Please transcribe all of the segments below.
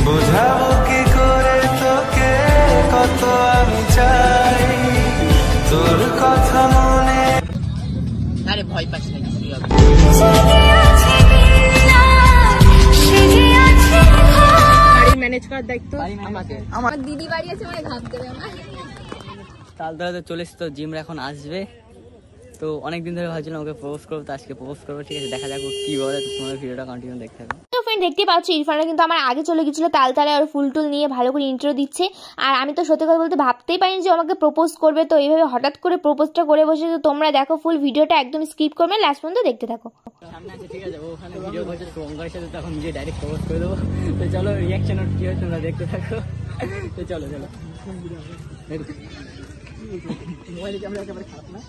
বোঝাবো কি করে তোকে কত আমি চাই তোর কথা মনে। আরে ভয় পাস না, কিছুই হবে। বাড়ি ম্যানেজ করার দায়িত্ব আমাদের। আমার দিদি বাড়ি আছে, মানে ঘাম দেবে আমার। তালতলাতে চলে এসেছি, তো জিমরা এখন আসবে। তো অনেকদিন ধরে ভাবছিলাম ওকে প্রপোজ করবো, তো আজকে প্রপোজ করবো। ঠিক আছে, দেখা যাক কি বলে। তো তোমার ভিডিওটা কন্টিনিউ দেখতে থাকো। তো ফ্রেন্ড, দেখতে পাচ্ছ ইরফানরা কিন্তু আমার আগে চলে গেছিল তালতলায়, আর ফুল টুল নিয়ে ভালো করে ইন্ট্রো দিচ্ছে। আর আমি তো সত্যি কথা বলতে ভাবতেই পারিনি যে আমাকে প্রপোজ করবে। তো এইভাবে হঠাৎ করে প্রপোজটা করে বসে। তো তোমরা দেখো, ফুল ভিডিওটা একদম স্কিপ করবে, লাস্ট পর্যন্ত দেখতে থাকো। সামনে আছে, ঠিক আছে, ওখানে ভিডিও করছে শুভঙ্করের সাথে, তখন নিজে ডাইরেক্ট প্রপোজ করে দেবো। তো চলো, রিয়াকশন ওর কি হয় তোমরা দেখতে থাকো। তো চলো চলো, মোবাইলে ক্যামেরা একেবারে খারাপ না।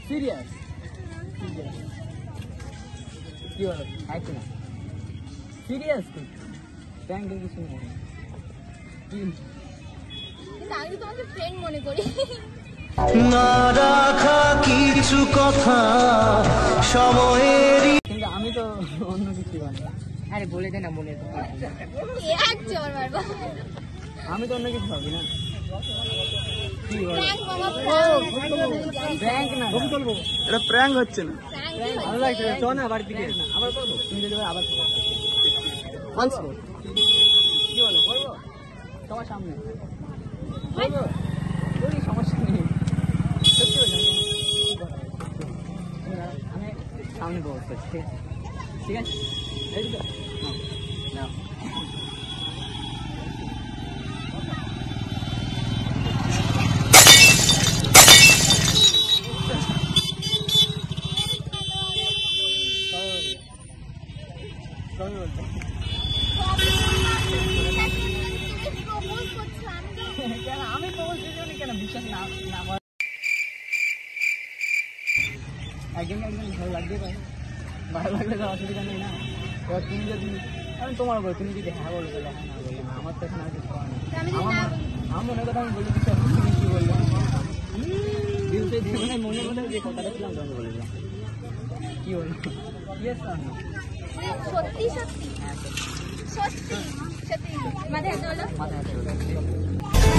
সিরিয়াস কি বলো, সিরিয়াস প্র্যাঙ্ক কিছু না। আমি তোমাকে ফ্রেন্ড মনে করি। না রাখা কিছু কথা সময়েরই, কিন্তু আমি তো অন্য কিছু বানি। আরে বলে দে না, মনে তো আমি তো অন্য কিছু ভাবি না। কি বলো, প্র্যাঙ্ক না, এটা প্র্যাঙ্ক হচ্ছে না। ভালো লাগছে, চল না বাড়ির দিকে আবার করবো। তুমি যদি আবার করবো, কি বলো, করবো তোমার সামনে, করবো, সমস্যা নেই। সত্যি বলছি, আমি সামনে প্রপোজ করছি। ঠিক আছে, ঠিক আছে, নাও। আমি প্রপোজ দিতে কেন বিশ্বাস না একদিন ভালো লাগবে, ভালো লাগলে তো অসুবিধা নেই না। এবার তুমি যদি, আমি তোমার উপর, তুমি যদি হ্যাঁ বলো তাহলে হ্যাঁ, না বললে না, আমার তো এখন আর কিছু করার নেই। আমার মনের কথা আমি বলে দিচ্ছি, তুমি কি বললে মনের মধ্যে যে কথাটা ছিলাম তখন বলে দিলাম। কি বলবো, সত্যি সত্যি সত্যি সত্যি মাথায় হাতে বলো।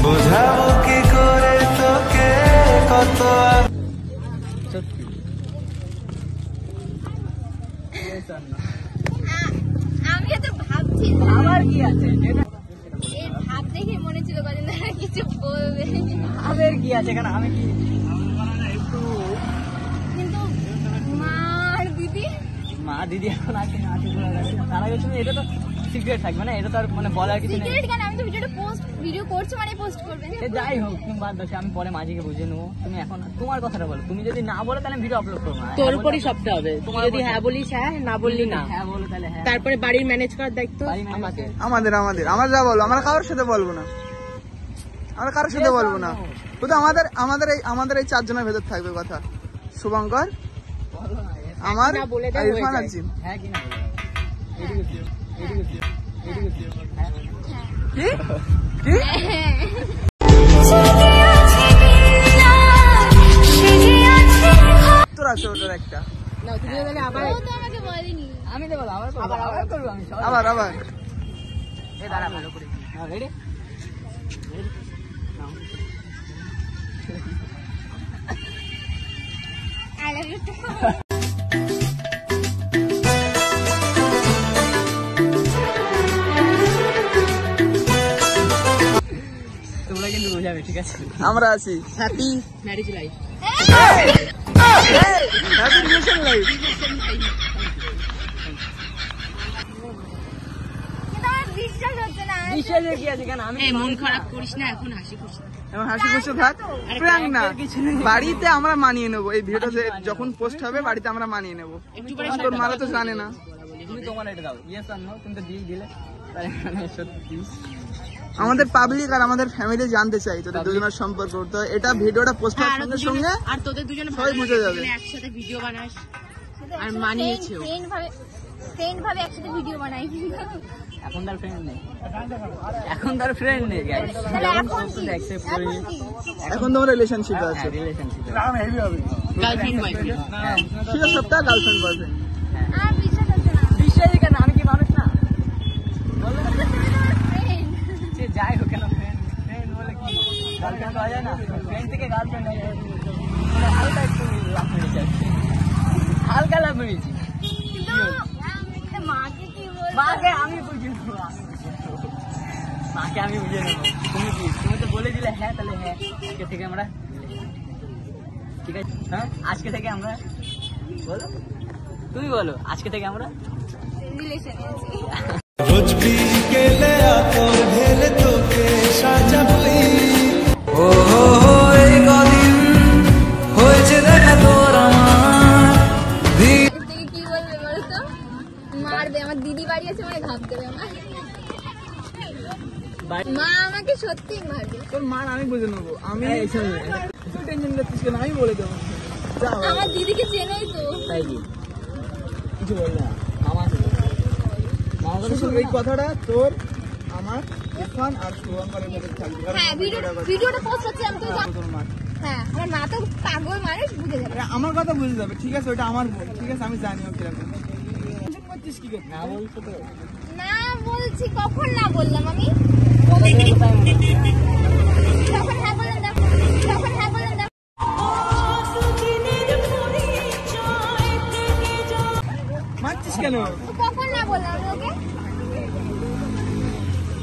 বোঝাবো কি করে তোকে কত সত্যি। আমি তো ভাবছি আমার কি আছে, এর ভাব দেখে মনে ছিল কদিন ধরে কিছু বলবে। আমার কি আছে, কেন আমি কি একটু। কিন্তু মা আর দিদি, মা দিদি এখন আছে না, তার আগে তুমি, এটা তো সিক্রেট থাকবে না, এটা তো আর মানে বলার কিছু নেই। সিক্রেট কেন, আমি তো ভিডিও করছি মানে পোস্ট করবে। যাই হোক, তুমি বাদ দাও, আমি পরে মাঝিকে বুঝে নেবো। তুমি এখন তোমার কথাটা বলো, তুমি যদি না বলো তাহলে ভিডিও আপলোড করবো। তোর উপরই সবটা হবে। তুই যদি হ্যাঁ বলিস হ্যাঁ, না বললি না। হ্যাঁ বলো তাহলে হ্যাঁ। তারপরে বাড়ির ম্যানেজ করার দায়িত্ব আমাদের। আমাদের আমাদের আমরা যা বলবো, আমরা কারোর সাথে বলবো না, আমরা কারোর সাথে বলবো না। শুধু আমাদের এই চারজনের ভেতর থাকবে কথা। শুভঙ্কর, আমার, ইরফান আর জিম। হ্যাঁ কি না কি কি তোর আছে ওটার একটা। না, তুমি তাহলে আবার ও তো আমাকে বলেনি। আমি তো বলো, আবার করবো আমি। আবার এই দাঁড়া, ভালো করে রেডি। I love you. তোমরা কিন্তু বোঝাবে, ঠিক আছে? আমরা আছি। Happy marriage life. Happy relation life. কিন্তু আমার বিশ্বাস হচ্ছে না। বিশ্বাসের কি আছে, কেন আমি মন খারাপ করিস না, এখন হাসি খুশি। এখন হাসি খুশি থাক, প্র্যাঙ্ক না। বাড়িতে আমরা মানিয়ে নেবো, এই ভিডিওতে যখন পোস্ট হবে বাড়িতে আমরা মানিয়ে নেবো। তোর মারা তো জানে না। তুমি তোমার এটা দাও, ইয়েস আর নো, তুমি তো দিয়ে দিলে। তাহলে সত্যি আমাদের পাবলিক আর আমাদের ফ্যামিলি জানতে চাই তোদের দুজনের সম্পর্ক। তো এটা ভিডিওটা পোস্ট করার সঙ্গে সঙ্গে আর তোদের দুজনে সবাই বুঝে যাবে। একসাথে ভিডিও বানাস আর মানিয়েছেও। ফ্রেন্ড ভাবে একসাথে ভিডিও বানাই। এখন তার ফ্রেন্ড নেই, এখন তার ফ্রেন্ড নেই গাইস। তাহলে এখন কি? অ্যাকসেপ্ট করি, এখন কি? এখন তোমরা রিলেশনশিপে আছো। Relationship girlfriend boyfriend. ঠিক আছে, সপ্তাহ গার্লফ্রেন্ড বয়ফ্রেন্ড। আর বিশ্বাস হচ্ছে না। বিশ্বাসই কেন, আমি কি মানুষ না? Friend। সে যাই হোক কেন, ফ্রেন্ড ফ্রেন্ড বলে কি গার্লফ্রেন্ড হয়ে যায় না? ফ্রেন্ড থেকে গার্লফ্রেন্ড হয়ে যায়, মানে হালকা একটু লাভ মেরেছি আর কি। হালকা লাভ মেরেছি। কিন্তু মাকে কি বলবো? মাকে আমি বুঝে নেবো, মাকে আমি বুঝে নেবো। তুমি কি, তুমি তো বলে দিলে হ্যাঁ, তাহলে হ্যাঁ, আজকে থেকে আমরা, ঠিক আছে হ্যাঁ, আজকে থেকে আমরা, বলো তুমি বলো, আজকে থেকে আমরা রিলেশনে আছি। রোজ বিকেলে আতর ঢেলে তোকে সাজাবই। ও হো হো, এই কদিন হয়েছে দেখা তোর আমার। এর থেকে কি বলবে বলো তো? মারবে, আমার দিদি বাড়ি আছে মানে ঘাপ দেবে আমার। মা আমাকে সত্যি মারবে। তোর মান আমি বুঝে নেবো। আমি তুই টেনশন করছিস কেন, আমি বলে দেবো। যা বাবা। আমার দিদিকে চেনোই তো। তাই কি কিছু বললে না, মামা আছে, মামা কথা শুধু এই কথাটা তোর, আমার, ইরফান আর শুভঙ্করের মধ্যে থাকবে। কারণ হ্যাঁ, ভিডিওটা ভিডিওটা পোস্ট হচ্ছে আমি তো জানি। তোর মা। হ্যাঁ, আমার মা তো পাগল মানুষ, বুঝে যাবে। আরে আমার কথা বুঝে যাবে, ঠিক আছে? ওটা আমার বোন, ঠিক আছে? আমি জানি ও কিরকম। টেনশন করছিস কি করছিস? না বলছো তো, না বলছি, কখন না বললাম আমি? তাই মনে হয়। যখন হ্যাঁ বললাম দেখো, যখন হ্যাঁ বললাম দেখো। মারছিস কেন? তো কখন না বললাম আমি ওকে?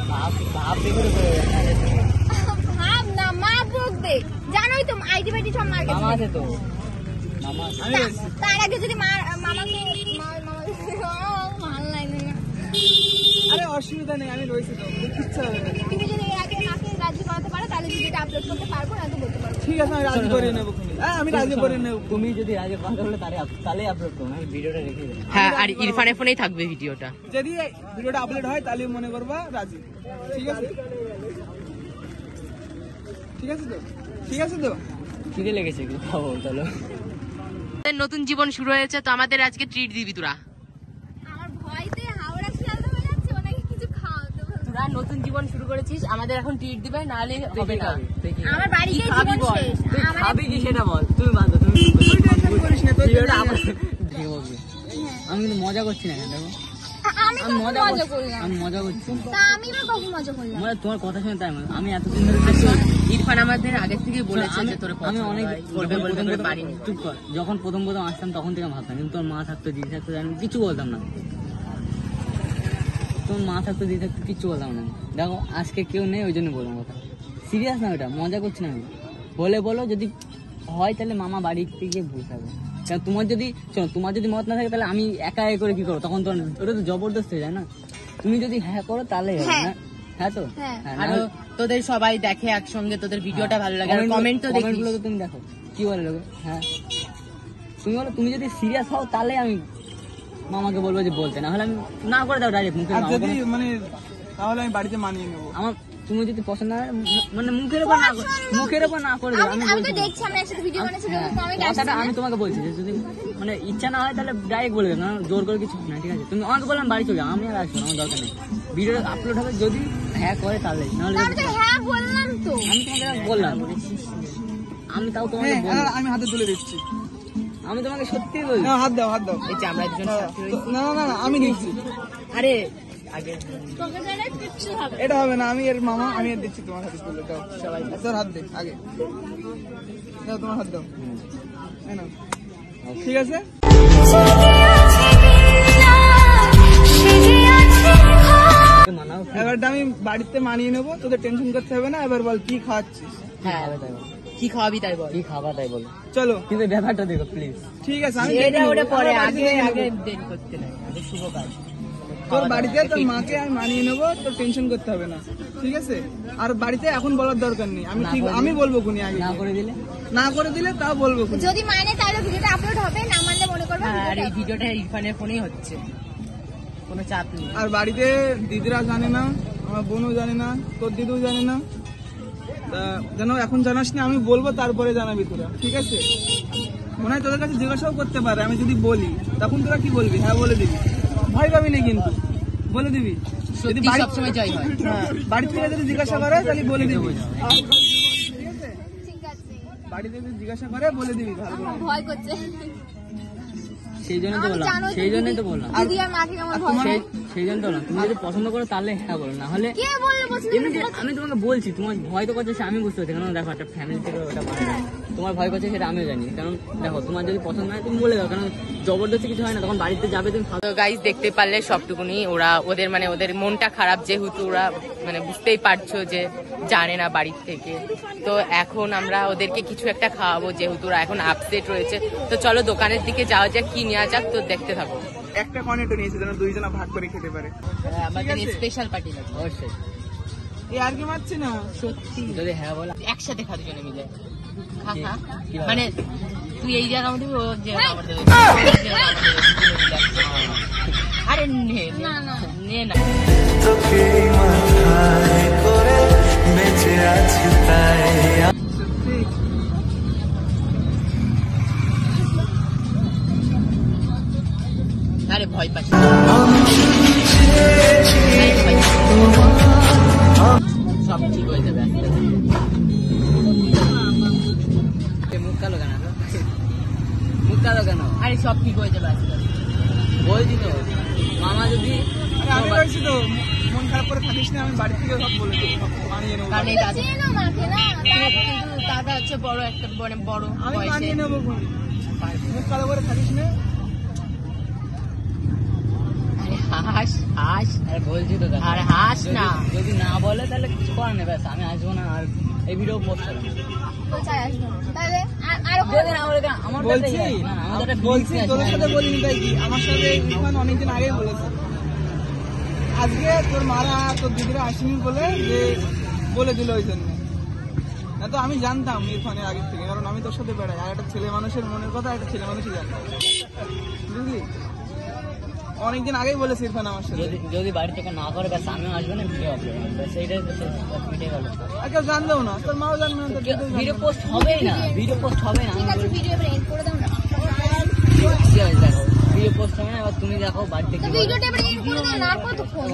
ভাব দেখে তো করে ভাব না, মা বকবে। জানোই তো আইডি বাইডি সব মার মামা গেছে। আছে তো, মামা আছে। আমি রয়েছি। তার আগে যদি মামাকে ভালো লাগে না। আরে অসুবিধা নেই, আমি রয়েছি তো, কিচ্ছু হবে না। তুমি যদি আগে মাকে রাজি করাতে পারো তাহলে ভিডিওটা আপলোড করতে পারবো, না তো বলতে পারবো। ঠিক আছে, আমি রাজি করে নেবো। হ্যাঁ, আমি রাজি করে নেবো। তুমি যদি আগে কথা বলে তাহলে আপলোড করো, আমি ভিডিওটা রেখে দেবো। হ্যাঁ, আর ইরফানের ফোনেই থাকবে ভিডিওটা। যদি ভিডিওটা আপলোড হয় তাহলে মনে করবা রাজি। ঠিক আছে? ঠিক আছে তো? ঠিক আছে তো? খিদে লেগেছে, কি খাবো তাহলে? নতুন জীবন শুরু হয়েছে, তো আমাদের আজকে ট্রিট দিবি তোরা। আমার ভয়তে হাওড়া শিয়ালদা হয়ে যাচ্ছে, ওনাকে কিছু খাওয়াতে হবে। তোরা নতুন জীবন শুরু করেছিস, আমাদের এখন ট্রিট দিবে, নাহলে হবে না। আমার বাড়িতে কি খাবি জীবন বল? শেষ। তুই আমার খাবি কি সেটা বল, তুমি বাঁধো, তুমি তুই টেনশন করিস না, তোর ভিডিওটা জন্য- আমার ঠিক বলবি। আমি কিন্তু মজা করছি না, দেখো আমি আমি কখন মজা মজা করছি, করলাম? আমি মজা করছি না। তা আমি বা কখন মজা করলাম? মানে তোমার কথা শুনে তাই আমি এতদিন ধরে দেখছি। ইরফান আমাদের আগে থেকে বলেছে যে তোর আমি অনেক বলবে বলবে প্রথম করে প্রথম- পারিনি। চুপ কর, যখন প্রথম আসতাম তখন থেকে ভাবতাম, কিন্তু তোর মা থাকতো, দিদি থাকতো, আমি কিছু বলতাম না। তোর মা থাকতো, দিদি থাকতো, কিচ্ছু বলতাম না। দেখো আজকে কেউ নেই, ওই জন্য বললাম কথা। সিরিয়াস না, ওটা মজা করছি না আমি। বলে বলো, যদি হয় তাহলে মামা বাড়ি থেকে বসে থাকবে। কারণ তোমার যদি শোনো, তোমার যদি মত না থাকে তাহলে আমি একা করে কি করো, তখন তো ওটা তো জবরদস্ত হয়ে যায় না। তুমি যদি হ্যাঁ করো তাহলে হবে হ্যাঁ। না? হ্যাঁ তো হ্যাঁ। হ্যাঁ, আরো তোদের সবাই দেখে একসঙ্গে, তোদের ভিডিওটা ভালো লাগে, আর কমেন্ট তো কমেন্ট দেখিস। গুলো তো তুমি দেখো কি বলে লোক। হ্যাঁ, তুমি বলো, তুমি যদি সিরিয়াস হও তাহলে আমি মামাকে বলবো যে বলতে, না হলে আমি না করে দাও ডাইরেক্ট মুখে। আর যদি মানে তাহলে আমি বাড়িতে মানিয়ে নেবো। আমার তুমি যদি পছন্দ হয়, মানে মুখের উপর না করে দেবে, আমি আমি তো বলছি। দেখছি আমরা একসাথে ভিডিও বানাচ্ছি, হ্যাঁ, কমেন্ট কথাটা আসছে। আমি তোমাকে বলছি যে যদি মানে ইচ্ছা না হয় তাহলে ডাইরেক্ট বলে দেবে, না জোর করে কিছু না, ঠিক আছে? তুমি আমাকে বললাম বাড়ি চলে যাও, আমি আর আসবো না, আমার দরকার নেই। ভিডিওটা আপলোড হবে যদি হ্যাঁ করে তাহলে, নাহলে আমি তো হ্যাঁ বললাম তো। আমি তোমাকে বললাম, আমি তাও তোমাকে হ্যাঁ, বললাম, আমি হাতে তুলে দিচ্ছি। আমি তোমাকে সত্যি বলছি। না, হাত দাও, হাত দাও। এই যে আমরা দুজন সাথী হই। না না না না, আমি নিচ্ছি। আরে আগে তোকে জানে কিচ্ছু হবে। এটা হবে না, আমি এর মামা, আমি এর দিচ্ছি তোমার হাতে তুলে দাও। সবাই তোর হাত দে আগে, দাও তোমার হাত দাও। এই নাও। ঠিক আছে? মানাও এবারটা আমি বাড়িতে মানিয়ে নেবো, তোদের টেনশন করতে হবে না। এবার বল কি খাওয়াচ্ছিস? হ্যাঁ, কি খাওয়াবি তাই বল। কি খাবার তাই বলো, চলো কিন্তু ব্যাপারটা দেখো প্লিজ। ঠিক আছে, আমি এটা ওটা পরে, আমার আগে বাড়িতে আগে নেবো। দেরি করতে নাই, আগে শুভ কাজ। তোর বাড়িতে তোর মাকে আমি মানিয়ে নেবো, তোর টেনশন করতে হবে না, ঠিক আছে? আর বাড়িতে এখন বলার দরকার নেই, আমি না ঠিক করে আমি বলবো খুনি আগে। না করে দিলে না করে দিলে তাও বলবো খুনি। যদি মানে তাহলে ভিডিওটা আপলোড হবে, না মানলে মনে করবে হ্যাঁ, আর এই ভিডিওটা ভিডিওটা ইরফানের ফোনেই হচ্ছে, কোনো চাপ নেই। আর বাড়িতে দিদিরা জানে না, আমার বোনও জানে না, তোর দিদিও জানে না। তা যেন এখন জানাস না, আমি বলবো তারপরে জানাবি তোরা, ঠিক আছে? মনে হয় তোদের কাছে জিজ্ঞাসাও করতে পারে, আমি যদি বলি তখন তোরা কি বলবি? হ্যাঁ বলে দিবি, ভয় পাবি না কিন্তু, বলে দিবি। যদি বাড়ি সবসময় জয় হয়। হ্যাঁ, বাড়ি থেকে যদি জিজ্ঞাসা করে তাহলে বলে দিবি, ঠিক আছে, বাড়িতে যদি জিজ্ঞাসা করে বলে দিবি ভালো করে। আমার ভয় করছে। সেই জন্যই তো আমি বললাম, জানোই তো সেই জন্যই তো দিদি- বললাম, দিদি আর মাকে আমার ভয় করে। সেই জন্য তো বললাম, তুমি যদি পছন্দ করো তাহলে হ্যাঁ বলো, না হলে কে বললে পছন্দ এমনিতে করতে? আমি তোমাকে বলছি, তোমার ভয় তো করছে সে আমি বুঝতে পারছি, কারণ দেখো একটা ফ্যামিলি থেকে ওটা মানে না। তোমার ভয় করছে সেটা আমিও জানি, কারণ দেখো তোমার যদি পছন্দ হয় তুমি বলে দাও, কারণ জবরদস্তি কিছু হয় না, তখন বাড়িতে যাবে তুমি। তো গাইস দেখতে পারলে সবটুকুনি ওরা ওদের মানে ওদের মনটা খারাপ, যেহেতু ওরা মানে বুঝতেই পারছো যে জানে না বাড়ির থেকে। তো এখন আমরা ওদেরকে কিছু একটা খাওয়াবো, যেহেতু ওরা এখন আপসেট রয়েছে। তো চলো দোকানের দিকে যাওয়া যাক, কি নেওয়া যাক, তো দেখতে থাকো। একটা কর্নেটো নিয়েছে যেন দুইজনা ভাগ করে খেতে পারে। আমাদের ঠিক আছে? স্পেশাল পার্টি লাগবে অবশ্যই, এই আর কি মারছি না, সত্যি যদি হ্যাঁ বলো। একসাথে খা দুজনে মিলে খা খা। কিভাবে? মানে তুই এই জায়গা মধ্যে ও যে আরে নে নে, না, না। নে না। তোকে মাথায় করে বেঁচে আছি তাই সত্যি। আরে ভয় পাচ্ছি সব ঠিক হয়ে যাবে আস্তে আস্তে। মুখ কালো কেন গো? মুখ কালো কেন? আরে সব ঠিক হয়ে যাবে আস্তে আস্তে। বলছি তো মামা যদি আরে আমি বলছি তো, মন খারাপ করে থাকিস না, আমি বাড়ি থেকে সব বলে দেবো, সব মানিয়ে নেবো। কারণ এই দাদা চেনো মাকে না? কিন্তু দাদা হচ্ছে বড় একটা মানে বড় আমি বয়সে। মানিয়ে নেবো, মুখ কালো করে থাকিস না। আরে হাস হাস, আরে বলছি তো দেখো, আরে হাস যদি- না। যদি না বলে তাহলে কিছু করার নেই, ব্যাস আমি আসবো না, আর এই ভিডিও পোস্ট করবো। কোথায় আসবো? তাহলে আরো যদি না বলে আমার বলছি বলছি তোর সাথে বলিনি তাই কি, আমার সাথে ইরফান অনেকদিন আগেই বলেছে। আজকে তোর মারা তোর দিদিরা আসেনি বলে যে বলে দিল, ওই জন্য। না তো আমি জানতাম ইরফানের আগের থেকে, কারণ আমি তোর সাথে বেড়াই, আর একটা ছেলে মানুষের মনের কথা একটা ছেলে মানুষই জানতাম, বুঝলি? অনেকদিন আগেই বলেছে ইরফান আমার সাথে। যদি বাড়ি থেকে না করে ব্যাস আমিও আসবো না, ভিডিও আপলোড হবে, ব্যাস এইটাই তো মিটে গেল। আর কেউ জানবেও না, তোর মাও জানবে না, তোর দিদিও জানবে ভিডিও না। পোস্ট হবেই না, ভিডিও পোস্ট হবে না। ঠিক আছে, ভিডিও এবার এন্ড করে দাও না। কি হয়েছে দেখো, ভিডিও পোস্ট হবে না, এবার তুমি দেখো বাড়ি তো থেকে ভিডিওটা এবার এন্ড করে দাও না, কতক্ষণ?